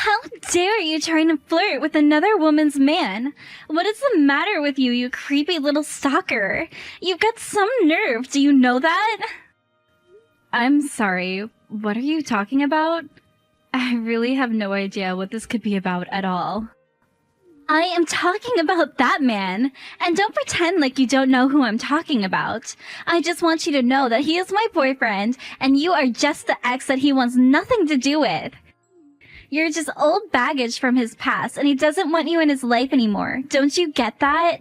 How dare you trying to flirt with another woman's man? What is the matter with you, you creepy little stalker? You've got some nerve, do you know that? I'm sorry, what are you talking about? I really have no idea what this could be about at all. I am talking about that man, and don't pretend like you don't know who I'm talking about. I just want you to know that he is my boyfriend, and you are just the ex that he wants nothing to do with. You're just old baggage from his past, and he doesn't want you in his life anymore. Don't you get that?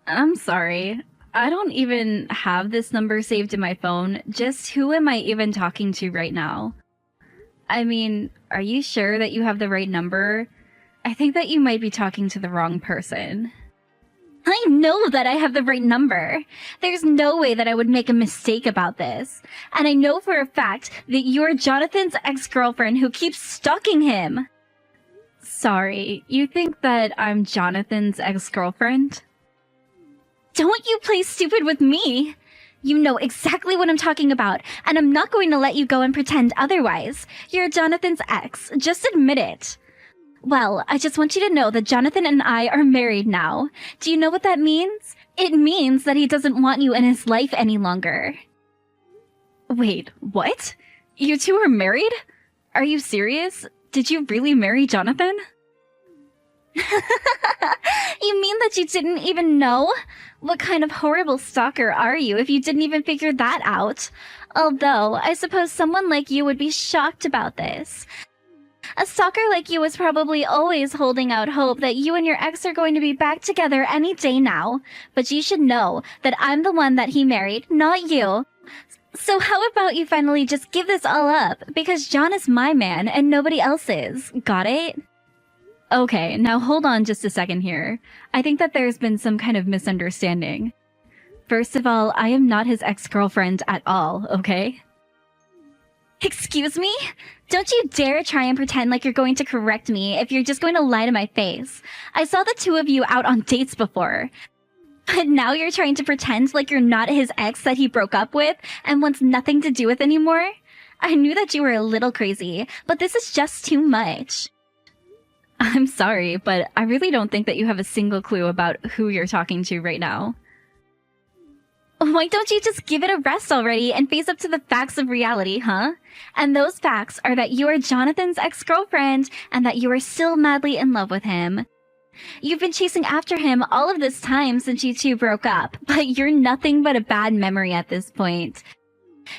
I'm sorry. I don't even have this number saved in my phone. Just who am I even talking to right now? I mean, are you sure that you have the right number? I think that you might be talking to the wrong person. I know that I have the right number. There's no way that I would make a mistake about this. And I know for a fact that you're Jonathan's ex-girlfriend who keeps stalking him. Sorry, you think that I'm Jonathan's ex-girlfriend? Don't you play stupid with me! You know exactly what I'm talking about, and I'm not going to let you go and pretend otherwise. You're Jonathan's ex. Just admit it. Well, I just want you to know that Jonathan and I are married now. Do you know what that means? It means that he doesn't want you in his life any longer. Wait, what? You two are married? Are you serious? Did you really marry Jonathan? You mean that you didn't even know? What kind of horrible stalker are you if you didn't even figure that out? Although, I suppose someone like you would be shocked about this. A stalker like you is probably always holding out hope that you and your ex are going to be back together any day now. But you should know that I'm the one that he married, not you. So how about you finally just give this all up? Because John is my man and nobody else's. Got it? Okay, now hold on just a second here. I think that there's been some kind of misunderstanding. First of all, I am not his ex-girlfriend at all, okay? Excuse me? Don't you dare try and pretend like you're going to correct me if you're just going to lie to my face. I saw the two of you out on dates before. But now you're trying to pretend like you're not his ex that he broke up with and wants nothing to do with anymore? I knew that you were a little crazy, but this is just too much. I'm sorry, but I really don't think that you have a single clue about who you're talking to right now. Why don't you just give it a rest already and face up to the facts of reality, huh? And those facts are that you are Jonathan's ex-girlfriend and that you are still madly in love with him. You've been chasing after him all of this time since you two broke up, but you're nothing but a bad memory at this point.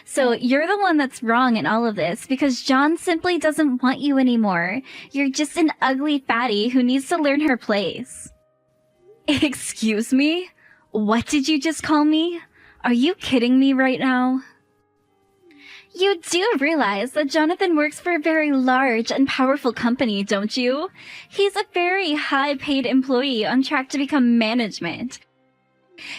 So you're the one that's wrong in all of this because John simply doesn't want you anymore. You're just an ugly fatty who needs to learn her place. Excuse me? What did you just call me? Are you kidding me right now? You do realize that Jonathan works for a very large and powerful company, don't you? He's a very high-paid employee on track to become management.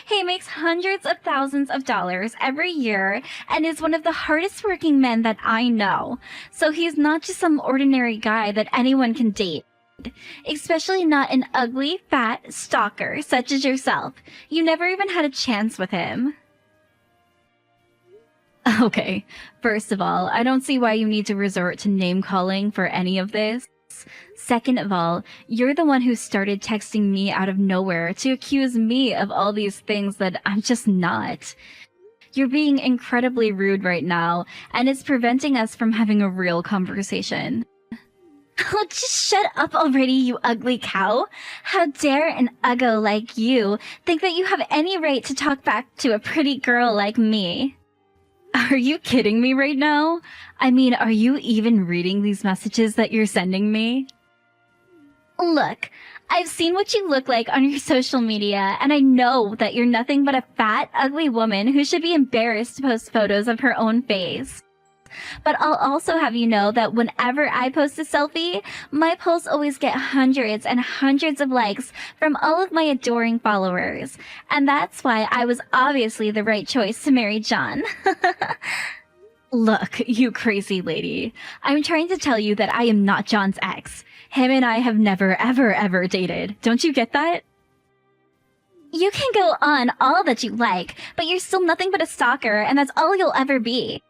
He makes hundreds of thousands of dollars every year and is one of the hardest working men that I know. So he's not just some ordinary guy that anyone can date. Especially not an ugly, fat stalker such as yourself. You never even had a chance with him. Okay, first of all, I don't see why you need to resort to name-calling for any of this. Second of all, you're the one who started texting me out of nowhere to accuse me of all these things that I'm just not. You're being incredibly rude right now, and it's preventing us from having a real conversation. Oh, just shut up already, you ugly cow. How dare an uggo like you think that you have any right to talk back to a pretty girl like me? Are you kidding me right now? I mean, are you even reading these messages that you're sending me? Look, I've seen what you look like on your social media, and I know that you're nothing but a fat, ugly woman who should be embarrassed to post photos of her own face. But I'll also have you know that whenever I post a selfie, my posts always get hundreds and hundreds of likes from all of my adoring followers. And that's why I was obviously the right choice to marry John. Look, you crazy lady. I'm trying to tell you that I am not John's ex. Him and I have never, ever dated. Don't you get that? You can go on all that you like, but you're still nothing but a stalker, and that's all you'll ever be.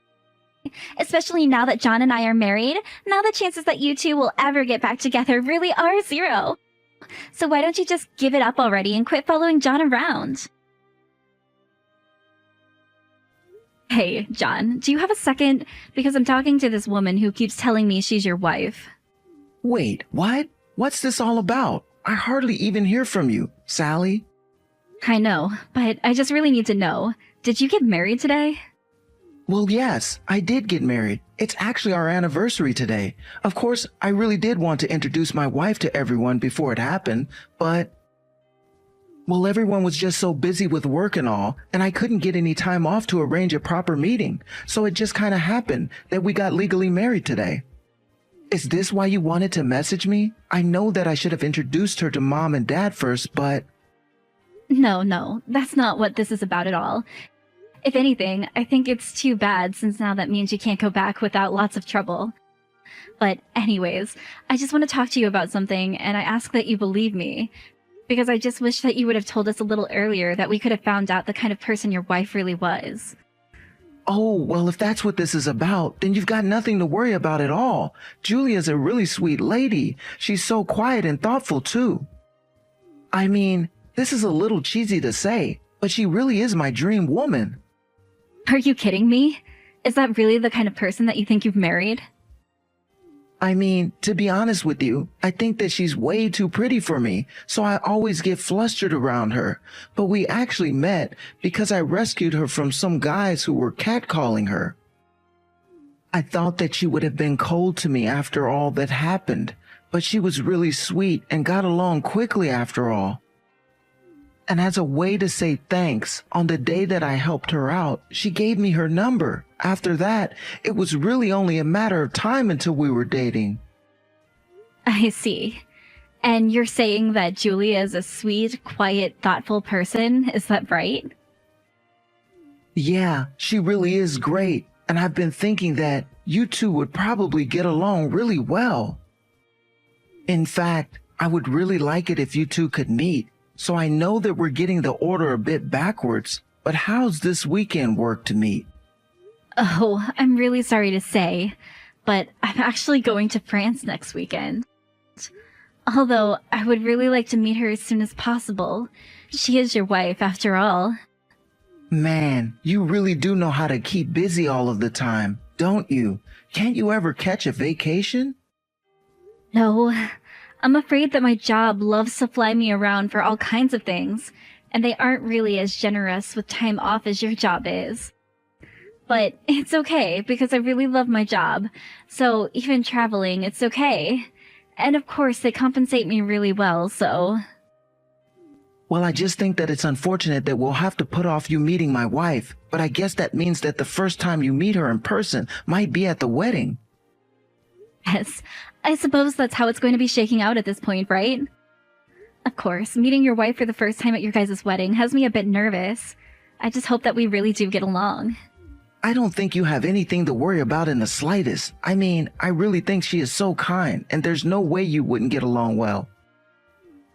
Especially now that John and I are married, now the chances that you two will ever get back together really are zero. So why don't you just give it up already and quit following John around? Hey, John, do you have a second? Because I'm talking to this woman who keeps telling me she's your wife. Wait, what? What's this all about? I hardly even hear from you, Sally. I know, but I just really need to know. Did you get married today? Well, yes, I did get married. It's actually our anniversary today. Of course, I really did want to introduce my wife to everyone before it happened, but... Well, everyone was just so busy with work and all, and I couldn't get any time off to arrange a proper meeting, so it just kind of happened that we got legally married today. Is this why you wanted to message me? I know that I should have introduced her to Mom and Dad first, but... No, that's not what this is about at all. If anything, I think it's too bad since now that means you can't go back without lots of trouble. But anyways, I just want to talk to you about something, and I ask that you believe me. Because I just wish that you would have told us a little earlier that we could have found out the kind of person your wife really was. Oh, well, if that's what this is about, then you've got nothing to worry about at all. Julia's a really sweet lady. She's so quiet and thoughtful, too. I mean, this is a little cheesy to say, but she really is my dream woman. Are you kidding me? Is that really the kind of person that you think you've married? I mean, to be honest with you, I think that she's way too pretty for me, so I always get flustered around her. But we actually met because I rescued her from some guys who were catcalling her. I thought that she would have been cold to me after all that happened, but she was really sweet and got along quickly after all. And as a way to say thanks, on the day that I helped her out, she gave me her number. After that, it was really only a matter of time until we were dating. I see. And you're saying that Julia is a sweet, quiet, thoughtful person, is that right? Yeah, she really is great. And I've been thinking that you two would probably get along really well. In fact, I would really like it if you two could meet. So I know that we're getting the order a bit backwards, but how's this weekend work to meet? Oh, I'm really sorry to say, but I'm actually going to France next weekend. Although, I would really like to meet her as soon as possible. She is your wife, after all. Man, you really do know how to keep busy all of the time, don't you? Can't you ever catch a vacation? No, I'm afraid that my job loves to fly me around for all kinds of things, and they aren't really as generous with time off as your job is. But it's okay, because I really love my job, so even traveling, it's okay. And of course, they compensate me really well, so... Well, I just think that it's unfortunate that we'll have to put off you meeting my wife, but I guess that means that the first time you meet her in person might be at the wedding. Yes, I suppose that's how it's going to be shaking out at this point, right? Of course, meeting your wife for the first time at your guys' wedding has me a bit nervous. I just hope that we really do get along. I don't think you have anything to worry about in the slightest. I mean, I really think she is so kind, and there's no way you wouldn't get along well.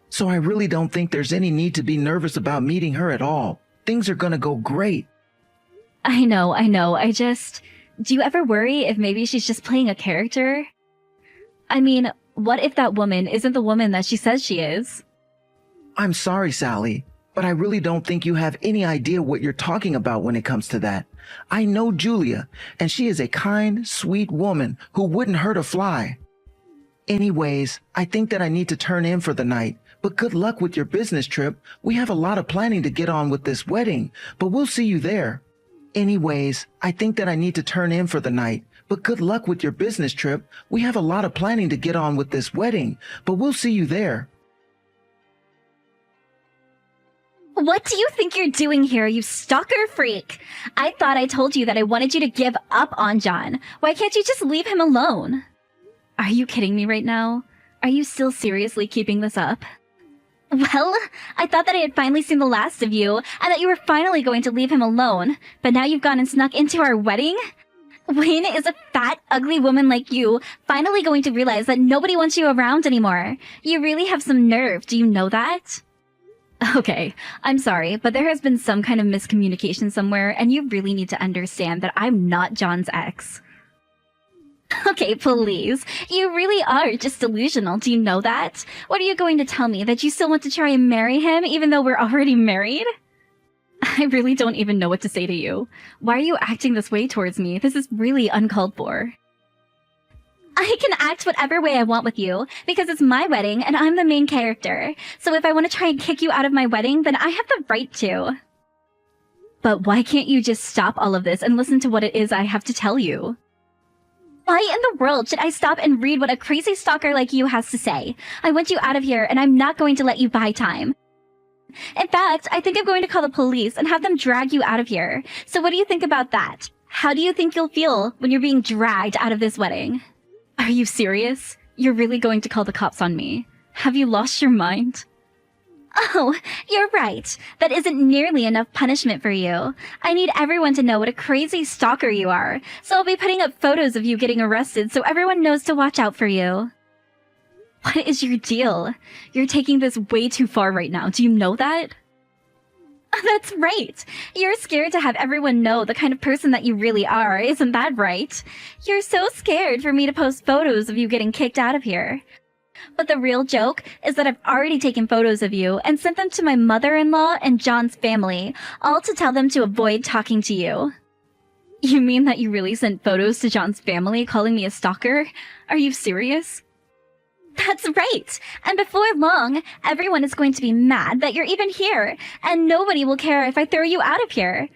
So I really don't think there's any need to be nervous about meeting her at all. Things are gonna go great. I know, do you ever worry if maybe she's just playing a character? I mean, what if that woman isn't the woman that she says she is? I'm sorry, Sally, but I really don't think you have any idea what you're talking about when it comes to that. I know Julia, and she is a kind, sweet woman who wouldn't hurt a fly. Anyways, I think that I need to turn in for the night, but good luck with your business trip. We have a lot of planning to get on with this wedding, but we'll see you there. Anyways, I think that I need to turn in for the night, but good luck with your business trip. We have a lot of planning to get on with this wedding, but we'll see you there. What do you think you're doing here, you stalker freak? I thought I told you that I wanted you to give up on John. Why can't you just leave him alone? Are you kidding me right now? Are you still seriously keeping this up? Well, I thought that I had finally seen the last of you, and that you were finally going to leave him alone. But now you've gone and snuck into our wedding? When is a fat, ugly woman like you finally going to realize that nobody wants you around anymore? You really have some nerve, do you know that? Okay, I'm sorry, but there has been some kind of miscommunication somewhere, and you really need to understand that I'm not John's ex. Okay, please. You really are just delusional. Do you know that? What are you going to tell me? That you still want to try and marry him even though we're already married? I really don't even know what to say to you. Why are you acting this way towards me? This is really uncalled for. I can act whatever way I want with you, because it's my wedding and I'm the main character. So if I want to try and kick you out of my wedding, then I have the right to. But why can't you just stop all of this and listen to what it is I have to tell you? Why in the world should I stop and read what a crazy stalker like you has to say? I want you out of here and I'm not going to let you buy time. In fact, I think I'm going to call the police and have them drag you out of here. So what do you think about that? How do you think you'll feel when you're being dragged out of this wedding? Are you serious? You're really going to call the cops on me? Have you lost your mind? Oh, you're right. That isn't nearly enough punishment for you. I need everyone to know what a crazy stalker you are. So I'll be putting up photos of you getting arrested so everyone knows to watch out for you. What is your deal? You're taking this way too far right now. Do you know that? That's right. You're scared to have everyone know the kind of person that you really are. Isn't that right? You're so scared for me to post photos of you getting kicked out of here. But the real joke is that I've already taken photos of you and sent them to my mother-in-law and John's family, all to tell them to avoid talking to you. You mean that you really sent photos to John's family calling me a stalker? Are you serious? That's right. And before long, everyone is going to be mad that you're even here, and nobody will care if I throw you out of here.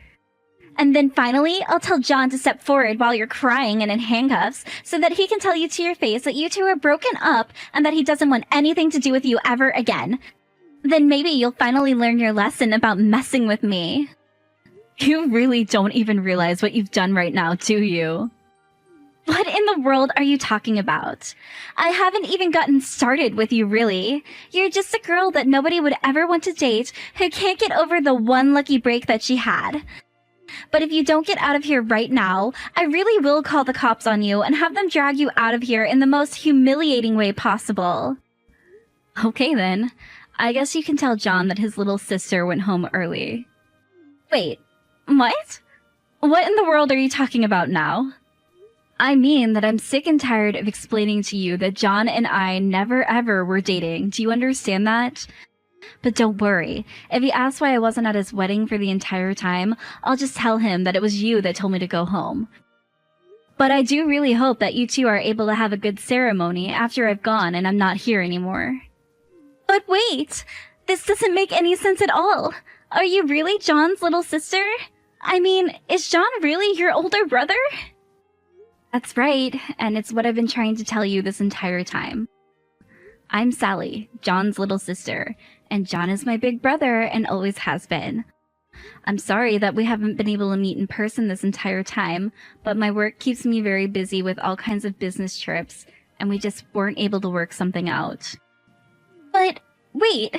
And then finally, I'll tell John to step forward while you're crying and in handcuffs, so that he can tell you to your face that you two are broken up and that he doesn't want anything to do with you ever again. Then maybe you'll finally learn your lesson about messing with me. You really don't even realize what you've done right now, do you? What in the world are you talking about? I haven't even gotten started with you, really. You're just a girl that nobody would ever want to date who can't get over the one lucky break that she had. But if you don't get out of here right now, I really will call the cops on you and have them drag you out of here in the most humiliating way possible. Okay then. I guess you can tell John that his little sister went home early. Wait, what? What in the world are you talking about now? I mean that I'm sick and tired of explaining to you that John and I never ever were dating. Do you understand that? But don't worry. If he asks why I wasn't at his wedding for the entire time, I'll just tell him that it was you that told me to go home. But I do really hope that you two are able to have a good ceremony after I've gone and I'm not here anymore. But wait! This doesn't make any sense at all. Are you really John's little sister? I mean, is John really your older brother? That's right, and it's what I've been trying to tell you this entire time. I'm Sally, John's little sister, and John is my big brother and always has been. I'm sorry that we haven't been able to meet in person this entire time, but my work keeps me very busy with all kinds of business trips, and we just weren't able to work something out. But wait,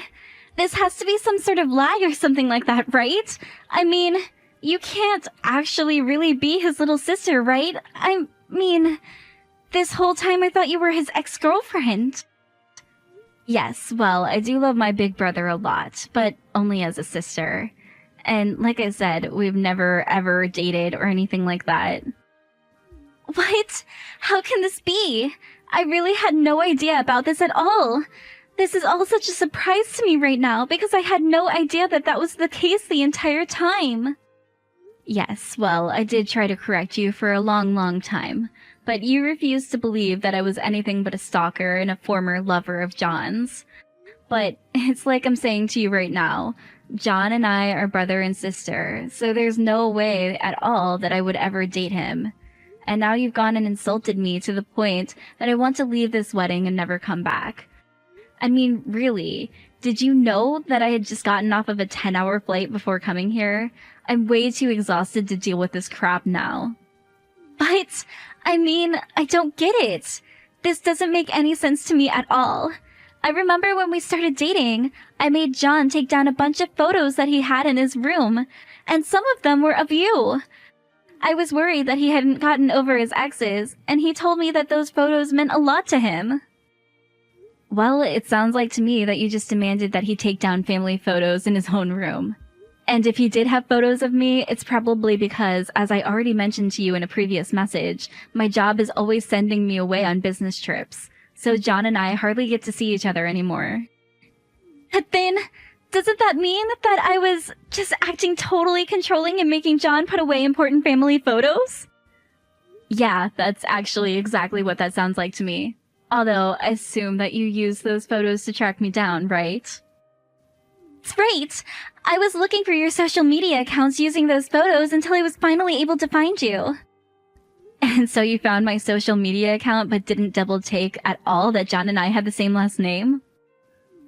this has to be some sort of lie or something like that, right? I mean, you can't actually really be his little sister, right? I mean, this whole time I thought you were his ex-girlfriend. Yes, well, I do love my big brother a lot, but only as a sister. And like I said, we've never ever dated or anything like that. What? How can this be? I really had no idea about this at all. This is all such a surprise to me right now because I had no idea that that was the case the entire time. Yes, well, I did try to correct you for a long, long time, but you refused to believe that I was anything but a stalker and a former lover of John's. But it's like I'm saying to you right now, John and I are brother and sister, so there's no way at all that I would ever date him. And now you've gone and insulted me to the point that I want to leave this wedding and never come back. I mean, really, did you know that I had just gotten off of a 10-hour flight before coming here? I'm way too exhausted to deal with this crap now. But, I mean, I don't get it. This doesn't make any sense to me at all. I remember when we started dating, I made John take down a bunch of photos that he had in his room, and some of them were of you. I was worried that he hadn't gotten over his exes, and he told me that those photos meant a lot to him. Well, it sounds like to me that you just demanded that he take down family photos in his own room. And if he did have photos of me, it's probably because, as I already mentioned to you in a previous message, my job is always sending me away on business trips. So John and I hardly get to see each other anymore. But then, doesn't that mean that I was just acting totally controlling and making John put away important family photos? Yeah, that's actually exactly what that sounds like to me. Although, I assume that you used those photos to track me down, right? That's right! I was looking for your social media accounts using those photos until I was finally able to find you. And so you found my social media account but didn't double take at all that John and I had the same last name?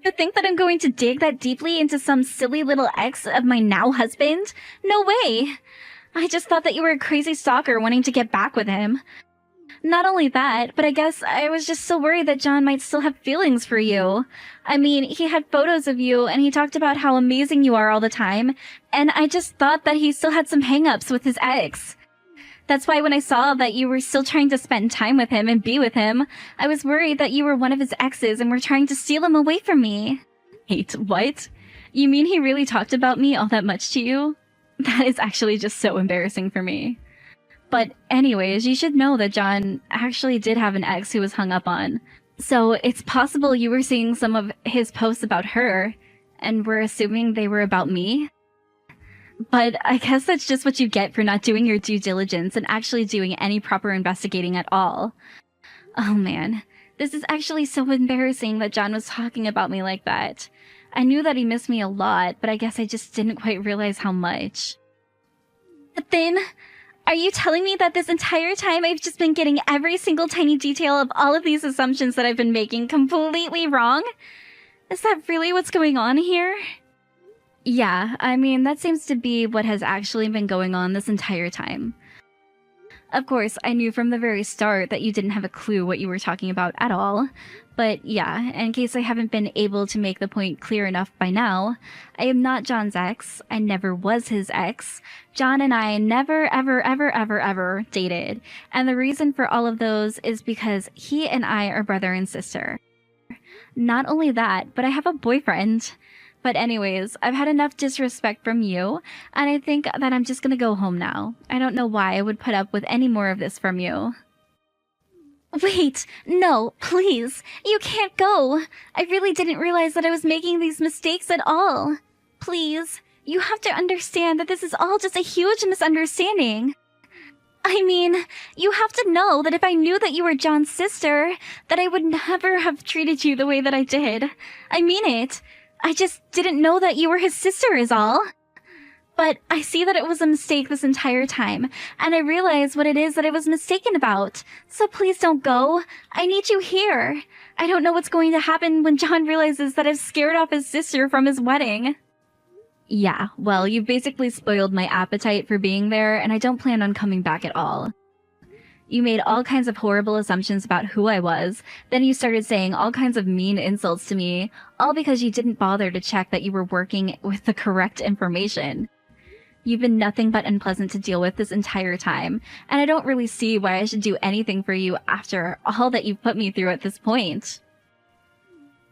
You think that I'm going to dig that deeply into some silly little ex of my now husband? No way! I just thought that you were a crazy stalker wanting to get back with him. Not only that, but I guess I was just so worried that John might still have feelings for you. I mean, he had photos of you and he talked about how amazing you are all the time, and I just thought that he still had some hang-ups with his ex. That's why when I saw that you were still trying to spend time with him and be with him, I was worried that you were one of his exes and were trying to steal him away from me. Wait, what? You mean he really talked about me all that much to you? That is actually just so embarrassing for me. But anyways, you should know that John actually did have an ex who was hung up on. So it's possible you were seeing some of his posts about her, and were assuming they were about me? But I guess that's just what you get for not doing your due diligence and actually doing any proper investigating at all. Oh man, this is actually so embarrassing that John was talking about me like that. I knew that he missed me a lot, but I guess I just didn't quite realize how much. But then, are you telling me that this entire time I've just been getting every single tiny detail of all of these assumptions that I've been making completely wrong? Is that really what's going on here? Yeah, I mean, that seems to be what has actually been going on this entire time. Of course, I knew from the very start that you didn't have a clue what you were talking about at all. But yeah, in case I haven't been able to make the point clear enough by now, I am not John's ex. I never was his ex. John and I never, ever dated. And the reason for all of those is because he and I are brother and sister. Not only that, but I have a boyfriend. But anyways, I've had enough disrespect from you, and I think that I'm just gonna go home now. I don't know why I would put up with any more of this from you. Wait, no, please. You can't go. I really didn't realize that I was making these mistakes at all. Please, you have to understand that this is all just a huge misunderstanding. I mean, you have to know that if I knew that you were John's sister, that I would never have treated you the way that I did. I mean it. I just didn't know that you were his sister is all. But I see that it was a mistake this entire time, and I realize what it is that I was mistaken about. So please don't go. I need you here. I don't know what's going to happen when John realizes that I've scared off his sister from his wedding. Yeah, well, you basically spoiled my appetite for being there, and I don't plan on coming back at all. You made all kinds of horrible assumptions about who I was, then you started saying all kinds of mean insults to me, all because you didn't bother to check that you were working with the correct information. You've been nothing but unpleasant to deal with this entire time, and I don't really see why I should do anything for you after all that you've put me through at this point.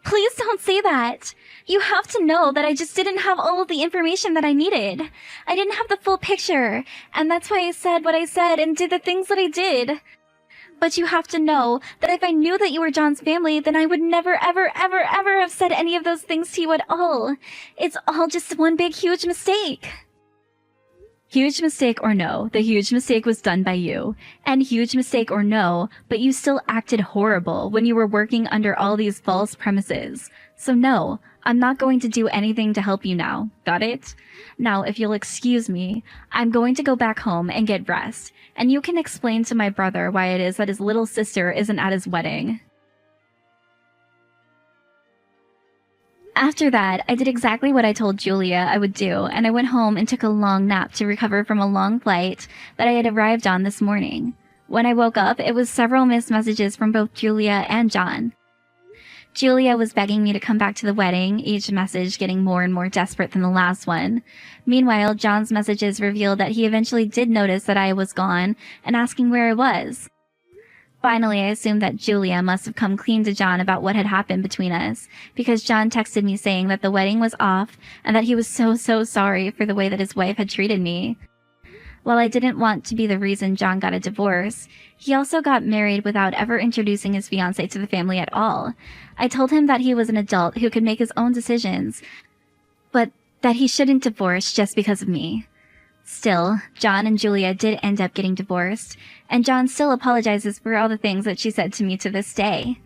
Please don't say that. You have to know that I just didn't have all of the information that I needed. I didn't have the full picture, and that's why I said what I said and did the things that I did. But you have to know that if I knew that you were John's family, then I would never, ever have said any of those things to you at all. It's all just one big, huge mistake. Huge mistake or no, the huge mistake was done by you. And huge mistake or no, but you still acted horrible when you were working under all these false premises. So no, I'm not going to do anything to help you now. Got it? Now, if you'll excuse me, I'm going to go back home and get rest. And you can explain to my brother why it is that his little sister isn't at his wedding. After that, I did exactly what I told Julia I would do, and I went home and took a long nap to recover from a long flight that I had arrived on this morning. When I woke up, it was several missed messages from both Julia and John. Julia was begging me to come back to the wedding, each message getting more and more desperate than the last one. Meanwhile, John's messages revealed that he eventually did notice that I was gone and asking where I was. Finally, I assumed that Julia must have come clean to John about what had happened between us, because John texted me saying that the wedding was off and that he was so sorry for the way that his wife had treated me. While I didn't want to be the reason John got a divorce, he also got married without ever introducing his fiancé to the family at all. I told him that he was an adult who could make his own decisions, but that he shouldn't divorce just because of me. Still, John and Julia did end up getting divorced, and John still apologizes for all the things that she said to me to this day.